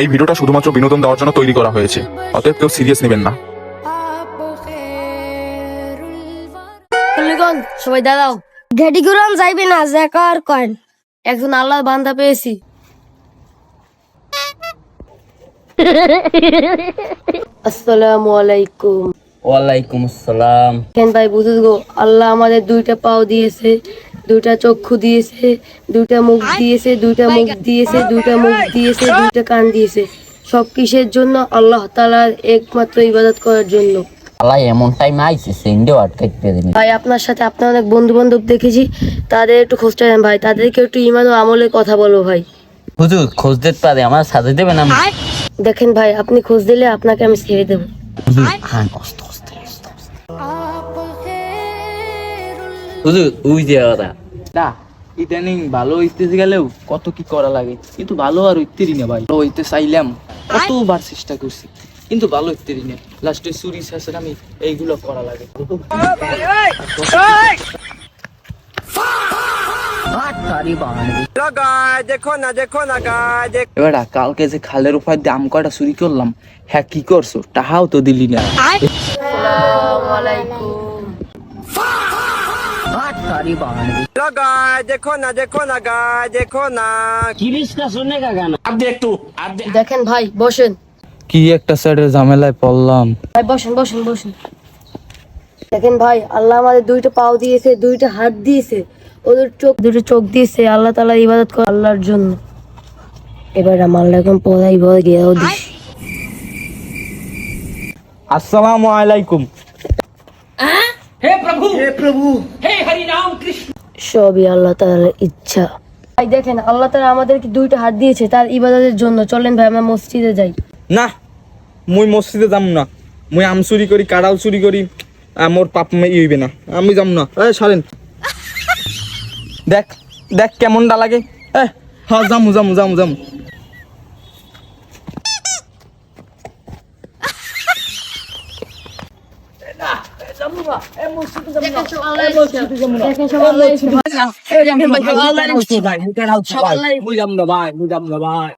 এই ভিডিওটা শুধুমাত্র বিনোদন দেওয়ার জন্য তৈরি করা হয়েছে, অতএব কেউ সিরিয়াস নেবেন না। সবাই দাঁড়াও, ঘেটি গুরাম যাইবে না, জাকার কয়েন একজন আল্লাহর বান্দা পেয়েছি। আসসালামু আলাইকুম। ওয়ালাইকুম আসসালাম। কেন ভাই বুঝুস গো, আল্লাহ আমাদের দুইটা পাও দিয়েছে, দুইটা চক্ষু দিয়েছে, দুইটা মুখ দিয়েছে, দুইটা মুখ দিয়েছে, দুইটা মুখ দিয়েছে, দুইটা কান দিয়েছে। সব কিসের জন্য? আল্লাহ তাআলার একমাত্র ইবাদত করার জন্য। আল্লাহ এমন টাইম আইছে সেন্ডে আটকাইতে দিন। ভাই আপনার সাথে আপনার অনেক বন্ধু বান্ধব দেখেছি, তাদের একটু খোঁজটা নেন ভাই, তাদেরকে একটু ইমান ও আমলের কথা বলো ভাই। হুজুর খোঁজ দিতে পারে, আমার সাথে দেবে না? দেখেন ভাই, আপনি খোঁজ দিলে আপনাকে আমি ছেড়ে দেবো। হুজুর ওই যে ওরা না ইদানিং ভালো হইতে গেলেও কত কি করা লাগে, কিন্তু ভালো আর হইতেরই না ভাই। ভালো হইতে চাইলাম, কতবার চেষ্টা করছি, কিন্তু ভালো হইতেরই না। লাস্টে চুরি শেষের আমি এইগুলো করা লাগে। এবার কালকে যে খালের উপর দিয়ে আম কয়টা চুরি করলাম, হ্যাঁ কি করছো? টাহাও তো দিলি না। দেখেন ভাই, বসেন কি একটা সাইডের ঝামেলায় পড়লাম। ভাই, বসেন বসেন বসেন। দেখেন ভাই, আল্লাহ আমাদের দুইটা পাও দিয়েছে, দুইটা হাত দিয়েছে, ওদের দুটো চোখ দিয়েছে আল্লাহ তাআলা ইবাদত করে আল্লাহর জন্য। এবার আমার এখন পড়াই ভয় গিয়েও দিস। আসসালামু আলাইকুম। সবই আল্লাহ তাআলার ইচ্ছা। ভাই দেখেন, আল্লাহ তাআলা আমাদেরকে দুইটা হাত দিয়েছে তার ইবাদতের জন্য। চলেন ভাই আমরা মসজিদে যাই। না, মুই মসজিদে যাম না। মুই আম চুরি করি, কাড়াল চুরি করি, মোর পাপ হইবে না, আমি যাম না। সারেন, দেখ দেখ কেমনটা লাগে। হ্যাঁ যামু যামু যামু যামু। দেখেন সব আল্লাহর ইচ্ছা।